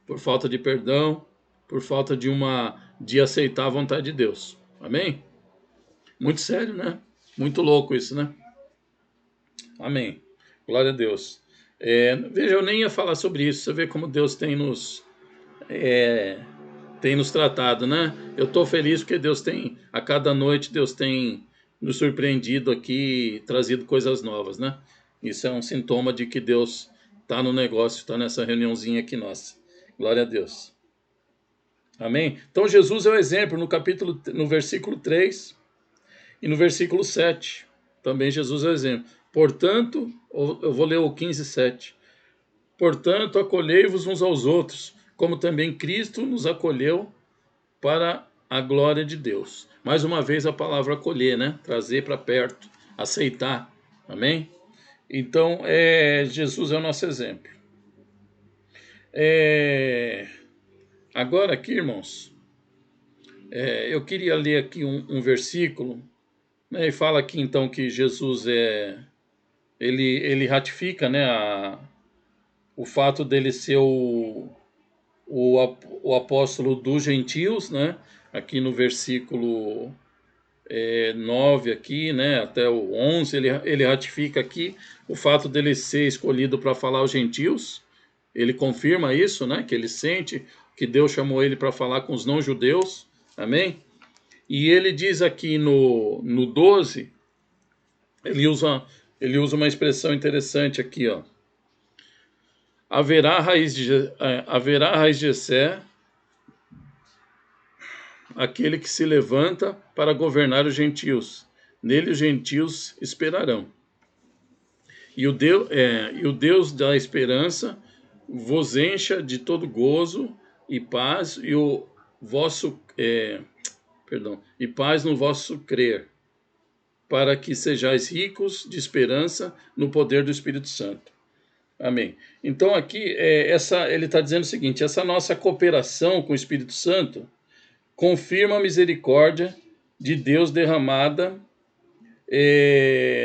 Por falta de perdão, por falta de aceitar a vontade de Deus. Amém? Muito sério, né? Muito louco isso, né? Amém. Glória a Deus. Veja, eu nem ia falar sobre isso. Você vê como Deus tem nos tratado, né? Eu estou feliz porque Deus tem, a cada noite, Deus tem nos surpreendido aqui, trazido coisas novas, né? Isso é um sintoma de que Deus está no negócio, está nessa reuniãozinha aqui nossa. Glória a Deus. Amém? Então Jesus é o exemplo no versículo 3 e no versículo 7. Também Jesus é o exemplo. Portanto, eu vou ler o 15:7. Portanto, acolhei-vos uns aos outros, como também Cristo nos acolheu para a glória de Deus. Mais uma vez a palavra acolher, né? Trazer para perto, aceitar. Amém? Então, Jesus é o nosso exemplo. Agora aqui, irmãos, eu queria ler aqui um versículo, né? E fala aqui então que Jesus ele ratifica, né, o fato dele ser o apóstolo dos gentios, né? Aqui no versículo 9 aqui, né, até o 11, ele ratifica aqui o fato dele ser escolhido para falar aos gentios. Ele confirma isso, né, que ele sente que Deus chamou ele para falar com os não-judeus. Amém? E ele diz aqui no 12, ele usa uma expressão interessante aqui, ó. Haverá raiz de Jessé, aquele que se levanta para governar os gentios. Nele os gentios esperarão. E o Deus da esperança vos encha de todo gozo e paz e paz no vosso crer, para que sejais ricos de esperança no poder do Espírito Santo. Amém. Então aqui ele está dizendo o seguinte: essa nossa cooperação com o Espírito Santo confirma a misericórdia de Deus derramada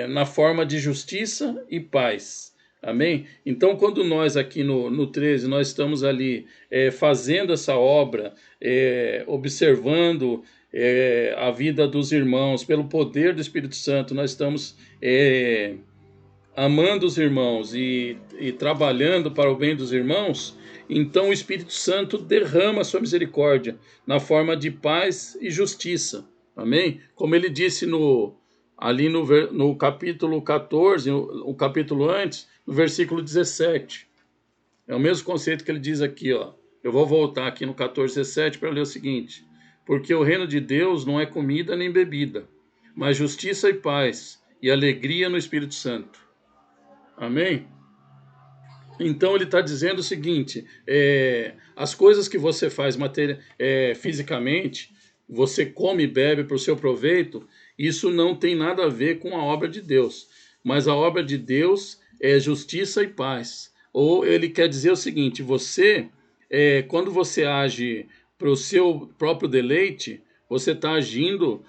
na forma de justiça e paz. Amém? Então, quando nós aqui no 13, nós estamos ali fazendo essa obra, observando a vida dos irmãos, pelo poder do Espírito Santo, nós estamos amando os irmãos e trabalhando para o bem dos irmãos, então o Espírito Santo derrama a sua misericórdia na forma de paz e justiça. Amém? Como ele disse ali no capítulo 14, o capítulo antes, no versículo 17. É o mesmo conceito que ele diz aqui, ó. Eu vou voltar aqui no 14:17 para ler o seguinte: porque o reino de Deus não é comida nem bebida, mas justiça e paz e alegria no Espírito Santo. Amém? Então ele está dizendo o seguinte: as coisas que você faz fisicamente, você come e bebe para o seu proveito, isso não tem nada a ver com a obra de Deus. Mas a obra de Deus é justiça e paz. Ou ele quer dizer o seguinte: quando você age para o seu próprio deleite, você está agindo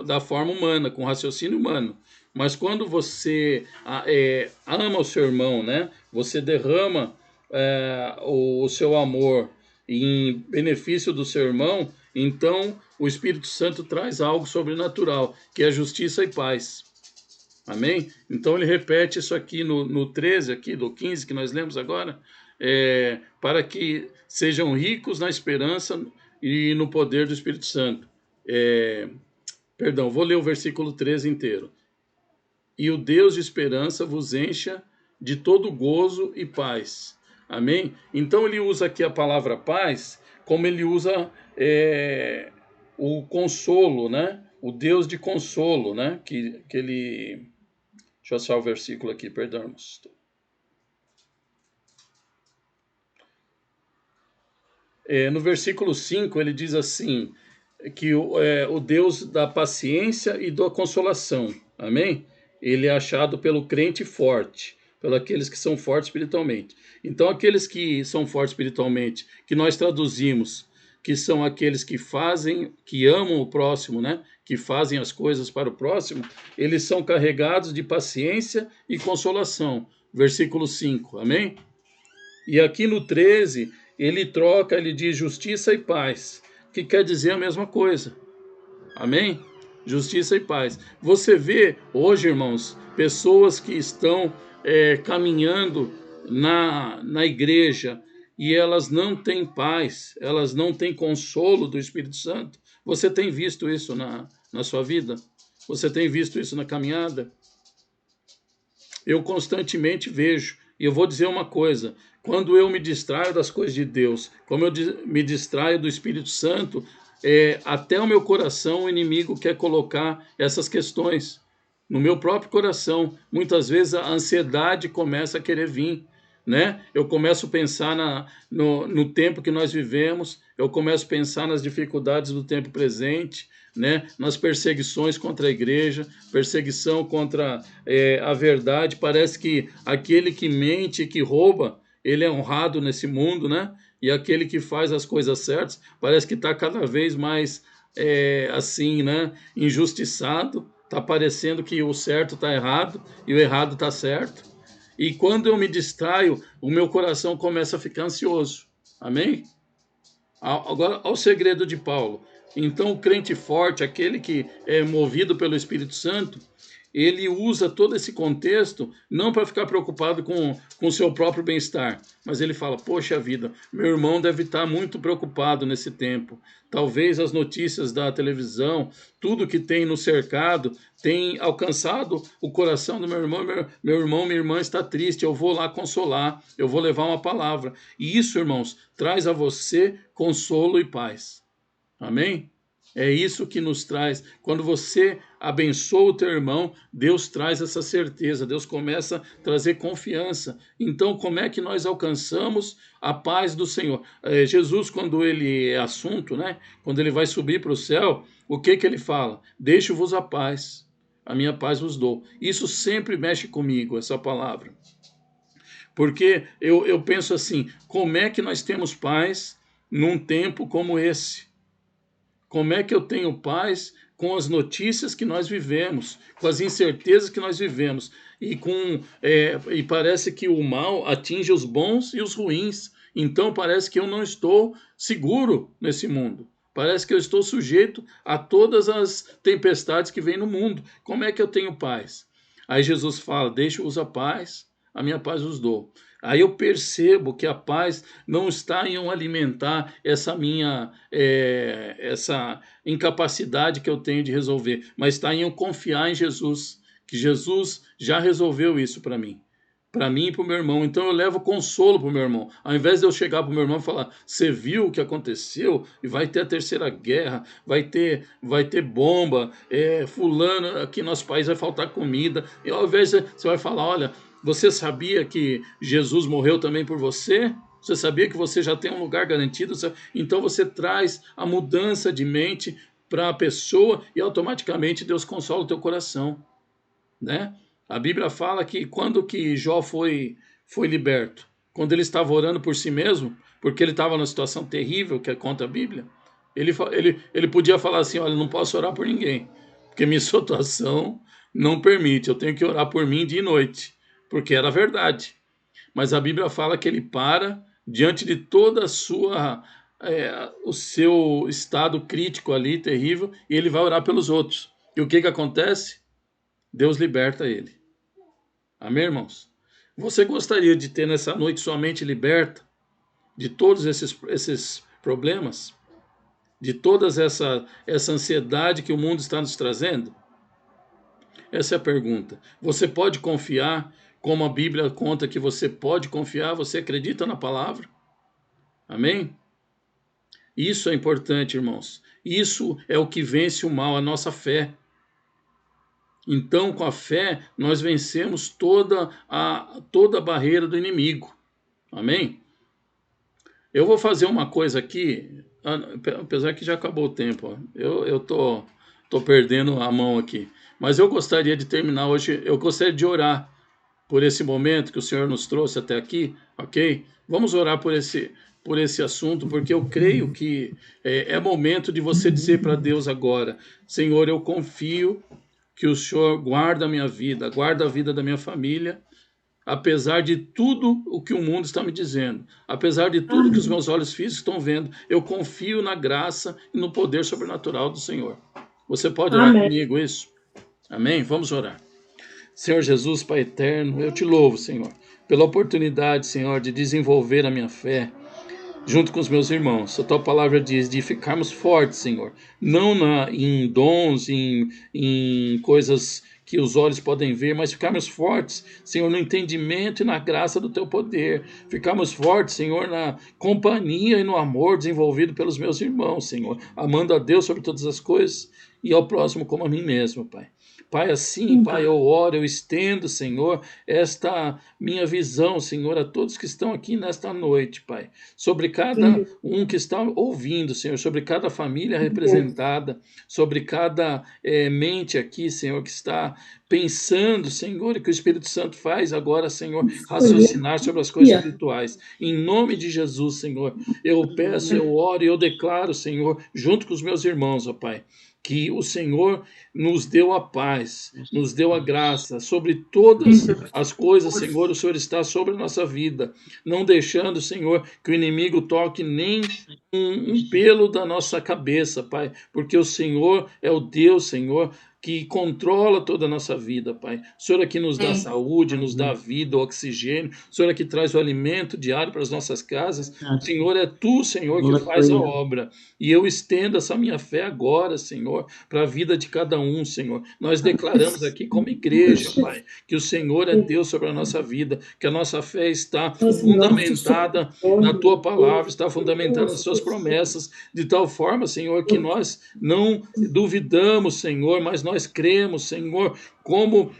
da forma humana, com raciocínio humano. Mas quando você ama o seu irmão, né? Você derrama o seu amor em benefício do seu irmão, então o Espírito Santo traz algo sobrenatural, que é justiça e paz. Amém? Então ele repete isso aqui no 13, aqui, do 15, que nós lemos agora, para que sejam ricos na esperança e no poder do Espírito Santo. Vou ler o versículo 13 inteiro. E o Deus de esperança vos encha de todo gozo e paz. Amém? Então ele usa aqui a palavra paz, como ele usa o consolo, né? O Deus de consolo, né? Que ele... Deixa eu achar o versículo aqui, perdão. No versículo 5 ele diz assim, que o Deus da paciência e da consolação. Amém? ele é achado pelo crente forte, pelos aqueles que são fortes espiritualmente. Então, aqueles que são fortes espiritualmente, que nós traduzimos, que são aqueles que fazem, que amam o próximo, né? Que fazem as coisas para o próximo, eles são carregados de paciência e consolação. Versículo 5, amém? E aqui no 13, ele troca, ele diz justiça e paz, que quer dizer a mesma coisa. Amém? Justiça e paz. Você vê hoje, irmãos, pessoas que estão caminhando na igreja e elas não têm paz, elas não têm consolo do Espírito Santo. Você tem visto isso na sua vida? Você tem visto isso na caminhada? Eu constantemente vejo. E eu vou dizer uma coisa, quando eu me distraio das coisas de Deus, como eu me distraio do Espírito Santo, até o meu coração o inimigo quer colocar essas questões no meu próprio coração. Muitas vezes a ansiedade começa a querer vir, né? Eu começo a pensar no tempo que nós vivemos, eu começo a pensar nas dificuldades do tempo presente, né? Nas perseguições contra a igreja, perseguição contra a verdade. Parece que aquele que mente e que rouba, ele é honrado nesse mundo, né? E aquele que faz as coisas certas, parece que está cada vez mais assim, né? Injustiçado. Está parecendo que o certo está errado e o errado está certo. E quando eu me distraio, o meu coração começa a ficar ansioso. Amém? Agora, ao segredo de Paulo. Então, o crente forte, aquele que é movido pelo Espírito Santo, ele usa todo esse contexto não para ficar preocupado com o seu próprio bem-estar, mas ele fala, poxa vida, meu irmão deve estar muito preocupado nesse tempo. Talvez as notícias da televisão, tudo que tem no cercado, tem alcançado o coração do meu irmão. Meu irmão, minha irmã está triste, eu vou lá consolar, eu vou levar uma palavra. E isso, irmãos, traz a você consolo e paz. Amém? É isso que nos traz. Quando você abençoa o teu irmão, Deus traz essa certeza, Deus começa a trazer confiança. Então, como é que nós alcançamos a paz do Senhor? Jesus, quando ele é assunto, né? Quando ele vai subir para o céu, o que ele fala? Deixo-vos a paz, a minha paz vos dou. Isso sempre mexe comigo, essa palavra. Porque eu penso assim, como é que nós temos paz num tempo como esse? Como é que eu tenho paz com as notícias que nós vivemos, com as incertezas que nós vivemos, e parece que o mal atinge os bons e os ruins. Então parece que eu não estou seguro nesse mundo. Parece que eu estou sujeito a todas as tempestades que vêm no mundo. Como é que eu tenho paz? Aí Jesus fala, deixo-vos a paz, a minha paz vos dou. Aí eu percebo que a paz não está em eu alimentar essa minha essa incapacidade que eu tenho de resolver, mas está em eu confiar em Jesus, que Jesus já resolveu isso para mim e para o meu irmão. Então eu levo consolo para o meu irmão. Ao invés de eu chegar para o meu irmão e falar, você viu o que aconteceu? E vai ter a terceira guerra, vai ter bomba, fulano, aqui no nosso país vai faltar comida. E ao invés de você vai falar, olha, você sabia que Jesus morreu também por você? Você sabia que você já tem um lugar garantido? Então você traz a mudança de mente para a pessoa e automaticamente Deus consola o teu coração, né? A Bíblia fala que quando que Jó foi liberto? Quando ele estava orando por si mesmo, porque ele estava numa situação terrível, que conta a Bíblia, ele podia falar assim, olha, não posso orar por ninguém, porque minha situação não permite, eu tenho que orar por mim dia e noite, porque era verdade. Mas a Bíblia fala que ele para diante de toda a sua o seu estado crítico ali, terrível, e ele vai orar pelos outros. E o que acontece? Deus liberta ele. Amém, irmãos? Você gostaria de ter nessa noite sua mente liberta de todos esses problemas? De toda essa ansiedade que o mundo está nos trazendo? Essa é a pergunta. Você pode confiar, como a Bíblia conta que você pode confiar? Você acredita na palavra? Amém? Isso é importante, irmãos. Isso é o que vence o mal, a nossa fé. Então, com a fé, nós vencemos toda a barreira do inimigo. Amém? Eu vou fazer uma coisa aqui, apesar que já acabou o tempo. Ó. Eu tô perdendo a mão aqui. Mas eu gostaria de terminar hoje, eu gostaria de orar por esse momento que o Senhor nos trouxe até aqui, ok? Vamos orar por esse assunto, porque eu creio que é momento de você dizer para Deus agora: Senhor, eu confio que o Senhor guarda a minha vida, guarda a vida da minha família, apesar de tudo o que o mundo está me dizendo, apesar de tudo que os meus olhos físicos estão vendo, eu confio na graça e no poder sobrenatural do Senhor. Você pode orar comigo isso? Amém? Vamos orar. Senhor Jesus, Pai eterno, eu te louvo, Senhor, pela oportunidade, Senhor, de desenvolver a minha fé junto com os meus irmãos. A tua palavra diz de ficarmos fortes, Senhor, não em dons, em coisas que os olhos podem ver, mas ficarmos fortes, Senhor, no entendimento e na graça do teu poder. Ficarmos fortes, Senhor, na companhia e no amor desenvolvido pelos meus irmãos, Senhor, amando a Deus sobre todas as coisas e ao próximo como a mim mesmo, Pai. Pai, assim, Pai, eu oro, eu estendo, Senhor, esta minha visão, Senhor, a todos que estão aqui nesta noite, Pai, sobre cada um que está ouvindo, Senhor, sobre cada família representada, sobre cada mente aqui, Senhor, que está pensando, Senhor, e que o Espírito Santo faz agora, Senhor, raciocinar sobre as coisas espirituais. Em nome de Jesus, Senhor, eu peço, eu oro e eu declaro, Senhor, junto com os meus irmãos, ó Pai, que o Senhor nos deu a paz, nos deu a graça sobre todas as coisas, Senhor, o Senhor está sobre a nossa vida, não deixando, Senhor, que o inimigo toque nem um pelo da nossa cabeça, Pai, porque o Senhor é o Deus, Senhor, que controla toda a nossa vida, Pai. O Senhor é que nos dá saúde, nos dá vida, oxigênio. O Senhor é que traz o alimento diário para as nossas casas. O Senhor é tu, Senhor, que faz a obra. E eu estendo essa minha fé agora, Senhor, para a vida de cada um, Senhor. Nós declaramos aqui como igreja, Pai, que o Senhor é Deus sobre a nossa vida, que a nossa fé está fundamentada na tua palavra, está fundamentada nas suas promessas, de tal forma, Senhor, que nós não duvidamos, Senhor, mas nós cremos, Senhor, como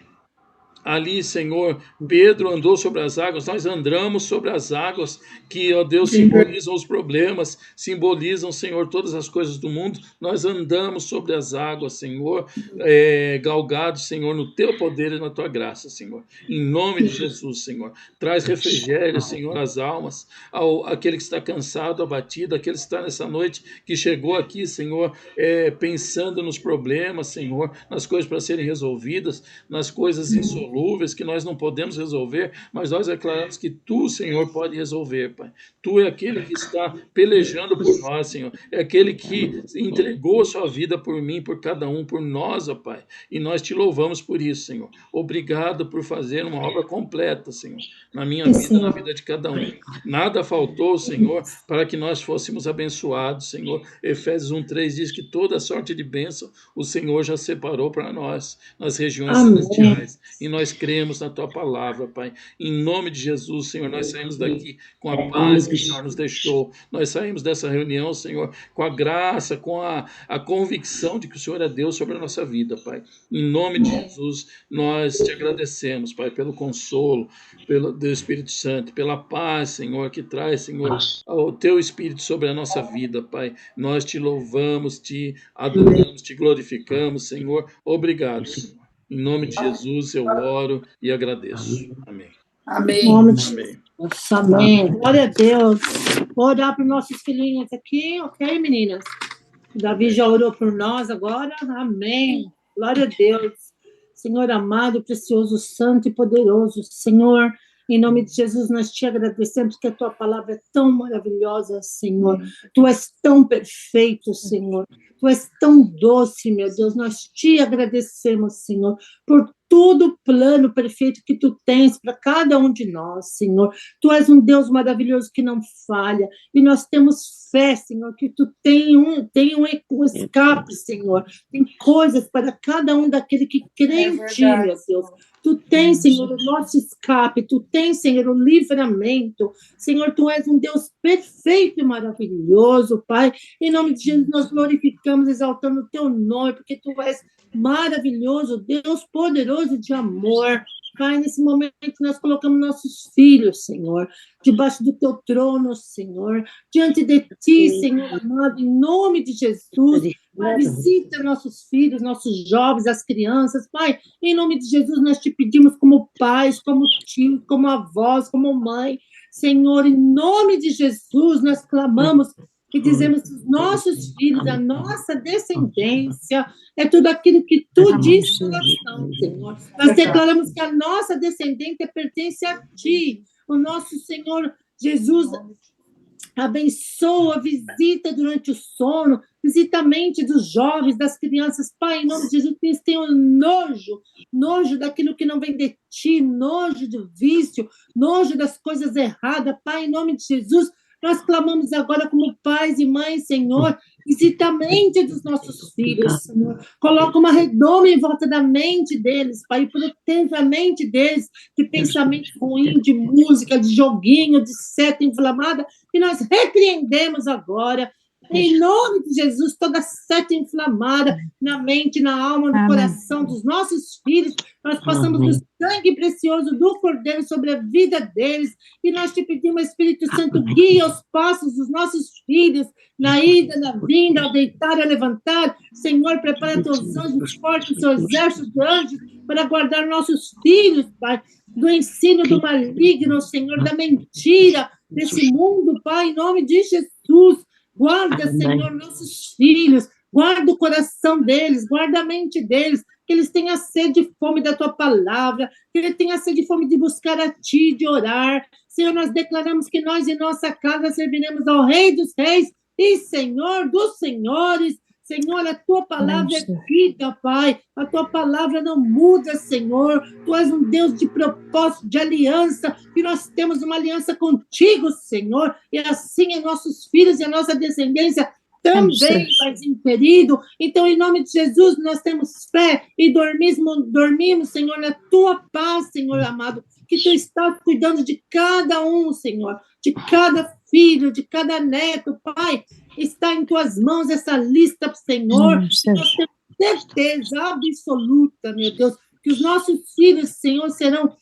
ali, Senhor, Pedro andou sobre as águas, nós andamos sobre as águas que, ó Deus, simbolizam os problemas, simbolizam, Senhor, todas as coisas do mundo, nós andamos sobre as águas, Senhor, galgados, Senhor, no teu poder e na tua graça, Senhor, em nome de Jesus, Senhor, traz refrigério, Senhor, às almas, aquele que está cansado, abatido, aquele que está nessa noite, que chegou aqui, Senhor, pensando nos problemas, Senhor, nas coisas para serem resolvidas, nas coisas insolúveis, que nós não podemos resolver, mas nós declaramos que tu, Senhor, pode resolver, Pai. Tu é aquele que está pelejando por nós, Senhor. É aquele que entregou a sua vida por mim, por cada um, por nós, ó Pai. E nós te louvamos por isso, Senhor. Obrigado por fazer uma obra completa, Senhor, na minha vida, na vida de cada um. Nada faltou, Senhor, para que nós fôssemos abençoados, Senhor. Efésios 1:3 diz que toda sorte de bênção o Senhor já separou para nós, nas regiões celestiais. E nós cremos na tua palavra, Pai. Em nome de Jesus, Senhor, nós saímos daqui com a paz que o Senhor nos deixou. Nós saímos dessa reunião, Senhor, com a graça, com a convicção de que o Senhor é Deus sobre a nossa vida, Pai. Em nome de Jesus, nós te agradecemos, Pai, pelo consolo, do Espírito Santo, pela paz, Senhor, que traz, Senhor, o teu Espírito sobre a nossa vida, Pai. Nós te louvamos, te adoramos, te glorificamos, Senhor. Obrigado, Senhor. Em nome de Jesus eu oro e agradeço. Amém. Amém. Amém. Amém. Glória a Deus. Vou orar para os nossos filhinhos aqui, ok, meninas? O Davi já orou por nós agora. Amém. Glória a Deus. Senhor amado, precioso, santo e poderoso. Senhor, em nome de Jesus, nós te agradecemos que a tua palavra é tão maravilhosa, Senhor. Tu és tão perfeito, Senhor. Tu és tão doce, meu Deus. Nós te agradecemos, Senhor, por todo o plano perfeito que tu tens para cada um de nós, Senhor. Tu és um Deus maravilhoso que não falha. E nós temos fé, Senhor, que tu tem um escape, Senhor. Tem coisas para cada um daquele que crê em ti, meu Deus. Tu tens, Senhor, o nosso escape, Tu tens, Senhor, o livramento. Senhor, Tu és um Deus perfeito e maravilhoso, Pai. Em nome de Jesus, nós glorificamos, exaltando o Teu nome, porque Tu és maravilhoso, Deus poderoso de amor. Pai, nesse momento nós colocamos nossos filhos, Senhor, debaixo do Teu trono, Senhor, diante de Ti, Senhor amado, em nome de Jesus. Pai, visita nossos filhos, nossos jovens, as crianças, Pai, em nome de Jesus nós Te pedimos como pais, como tios, como avós, como mãe, Senhor, em nome de Jesus nós clamamos e dizemos que os nossos filhos, a nossa descendência, é tudo aquilo que Tu dizes na oração, Senhor. Nós declaramos que a nossa descendência pertence a Ti. O nosso Senhor Jesus abençoa, visita durante o sono, visita a mente dos jovens, das crianças. Pai, em nome de Jesus, que eles tenham nojo daquilo que não vem de Ti, nojo do vício, nojo das coisas erradas. Pai, em nome de Jesus, nós clamamos agora como pais e mães, Senhor, visita a mente dos nossos filhos, Senhor. Coloca uma redoma em volta da mente deles, Pai, e protege a mente deles de pensamento ruim, de música, de joguinho, de seta inflamada, e nós repreendemos agora, em nome de Jesus, toda seta inflamada na mente, na alma, no coração dos nossos filhos, nós passamos o sangue precioso do Cordeiro sobre a vida deles, e nós Te pedimos, Espírito Santo, guia os passos dos nossos filhos, na ida, na vinda, ao deitar, ao levantar. Senhor, prepara Teus anjos fortes, Seu exército de anjos, para guardar nossos filhos, Pai, do ensino do maligno, Senhor, da mentira, desse mundo, Pai, em nome de Jesus. Guarda, Senhor, nossos filhos, guarda o coração deles, guarda a mente deles, que eles tenham sede e fome da Tua palavra, que eles tenham sede e fome de buscar a Ti, de orar. Senhor, nós declaramos que nós em nossa casa serviremos ao Rei dos Reis e Senhor dos Senhores. Senhor, a Tua palavra é vida, Pai. A Tua palavra não muda, Senhor. Tu és um Deus de propósito, de aliança, e nós temos uma aliança contigo, Senhor. E assim é nossos filhos e a nossa descendência também, Paizinho querido. Então, em nome de Jesus, nós temos fé e dormimos, Senhor, na Tua paz, Senhor amado, que Tu estás cuidando de cada um, Senhor, de cada filho, de cada neto, Pai. Está em Tuas mãos essa lista, Senhor. Nós temos certeza absoluta, meu Deus, que os nossos filhos, Senhor, serão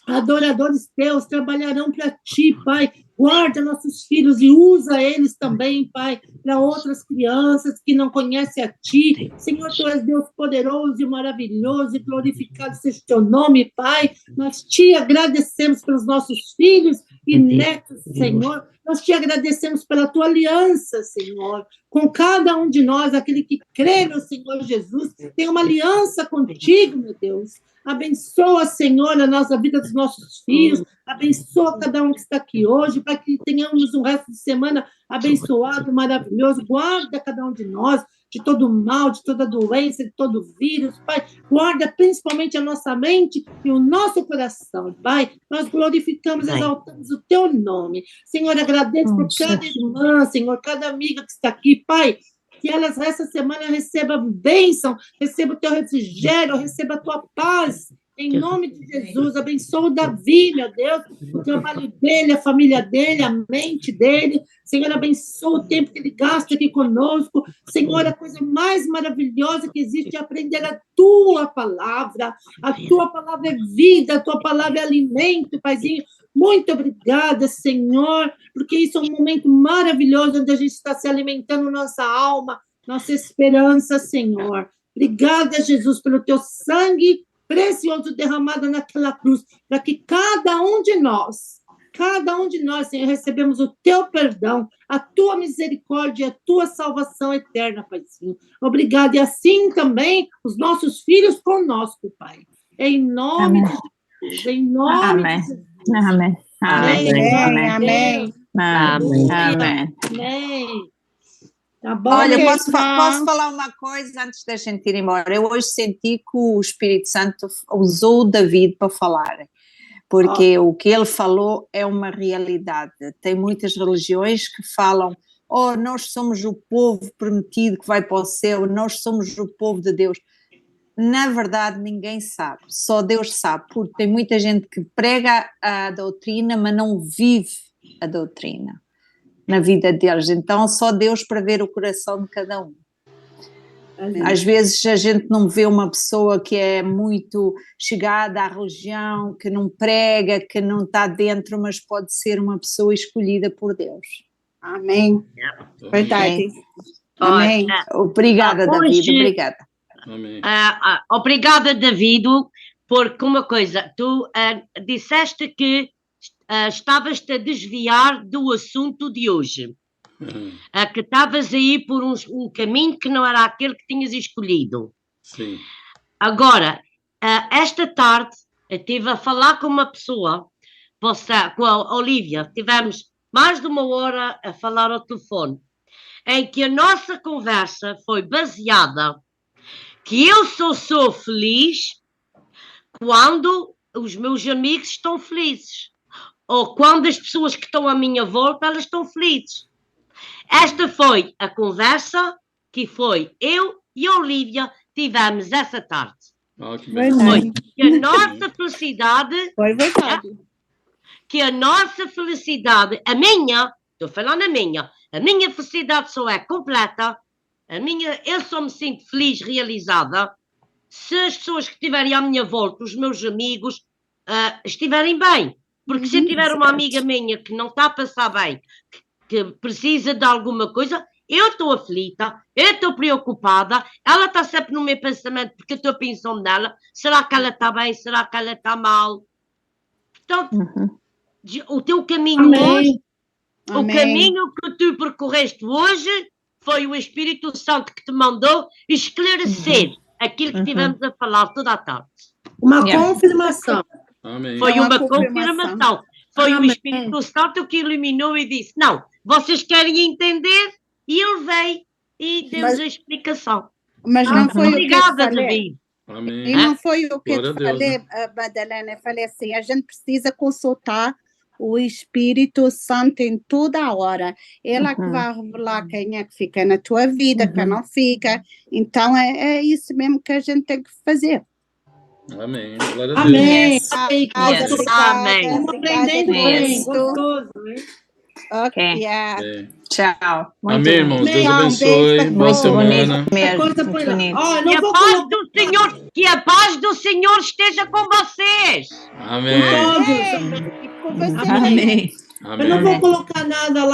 adoradores Teus, trabalharão para Ti, Pai. Guarda nossos filhos e usa eles também, Pai, para outras crianças que não conhecem a Ti. Senhor, Tu és Deus poderoso e maravilhoso, e glorificado seja o Teu nome, Pai. Nós Te agradecemos pelos nossos filhos e netos, Senhor. Nós Te agradecemos pela Tua aliança, Senhor, com cada um de nós, aquele que crê no Senhor Jesus, tem uma aliança contigo, meu Deus. Abençoa, Senhor, a nossa vida dos nossos filhos, abençoa cada um que está aqui hoje, para que tenhamos um resto de semana abençoado, maravilhoso. Guarda cada um de nós de todo mal, de toda doença, de todo vírus, Pai. Guarda principalmente a nossa mente e o nosso coração, Pai. Nós glorificamos, exaltamos o Teu nome. Senhor, agradeço por cada irmã, Senhor, cada amiga que está aqui, Pai. Que elas, essa semana, recebam bênção, recebam o Teu refrigério, recebam a Tua paz. Em nome de Jesus, abençoa o Davi, meu Deus, o trabalho dele, a família dele, a mente dele. Senhor, abençoa o tempo que ele gasta aqui conosco. Senhor, a coisa mais maravilhosa que existe é aprender a Tua palavra. A Tua palavra é vida, a Tua palavra é alimento, Paizinho. Muito obrigada, Senhor, porque isso é um momento maravilhoso onde a gente está se alimentando nossa alma, nossa esperança, Senhor. Obrigada, Jesus, pelo Teu sangue precioso derramado naquela cruz, para que cada um de nós, Senhor, recebemos o Teu perdão, a Tua misericórdia, a Tua salvação eterna, Paizinho. Obrigada. E assim também os nossos filhos conosco, Pai. Em nome de Jesus. Em nome de Jesus. Amém. Amém. Tá bom? Olha, posso falar uma coisa antes da gente ir embora? Eu hoje senti que o Espírito Santo usou David para falar, porque o que ele falou é uma realidade. Tem muitas religiões que falam, nós somos o povo prometido que vai para o céu, nós somos o povo de Deus. na verdade, ninguém sabe, só Deus sabe, porque tem muita gente que prega a doutrina, mas não vive a doutrina na vida deles. Então, só Deus para ver o coração de cada um. Às vezes a gente não vê uma pessoa que é muito chegada à religião, que não prega, que não está dentro, mas pode ser uma pessoa escolhida por Deus. Amém. Verdade. Amém. Obrigada, David, obrigada. Amém. Obrigada, David, porque uma coisa, tu disseste que estavas-te a desviar do assunto de hoje. Que estavas aí por um caminho que não era aquele que tinhas escolhido. Sim. Agora, esta tarde, eu estive a falar com uma pessoa, com a Olívia, tivemos mais de 1 hora a falar ao telefone, em que a nossa conversa foi baseada que eu só sou feliz quando os meus amigos estão felizes, ou quando as pessoas que estão à minha volta, elas estão felizes. Esta foi a conversa que foi eu e a Olívia tivemos essa tarde. Que bem. Foi que a nossa felicidade... Foi verdade. Que a nossa felicidade, a minha, estou falando a minha felicidade só é completa, eu só me sinto feliz, realizada, se as pessoas que estiverem à minha volta, os meus amigos, estiverem bem. Porque se eu tiver uma amiga minha que não está a passar bem, que precisa de alguma coisa, eu estou aflita, eu estou preocupada, ela está sempre no meu pensamento porque eu estou pensando nela, será que ela está bem, será que ela está mal? Portanto, o teu caminho hoje, o caminho que tu percorreste hoje, foi o Espírito Santo que te mandou esclarecer aquilo que estivemos a falar toda a tarde. Uma confirmação. Amém. Foi uma confirmação. Foi o Espírito Santo que iluminou e disse, não, vocês querem entender? E ele veio e deu-nos a explicação. Mas não foi obrigada, o que eu falei. David. Amém. E não foi o que eu Glória te a Deus, falei, Madalena. Eu falei assim, a gente precisa consultar o Espírito Santo em toda a hora. Ele é que vai revelar quem é que fica na tua vida, quem não fica. Então, é isso mesmo que a gente tem que fazer. Amém. Glória a Deus. Amém. Amém. Estamos aprendendo bem. Gostoso, né? Ok. Tchau. Muito Amém, irmãos. Deus abençoe. Boa semana. Que a paz do Senhor esteja com vocês. Amém. Todos. Com você. Amém. Eu não vou colocar nada lá.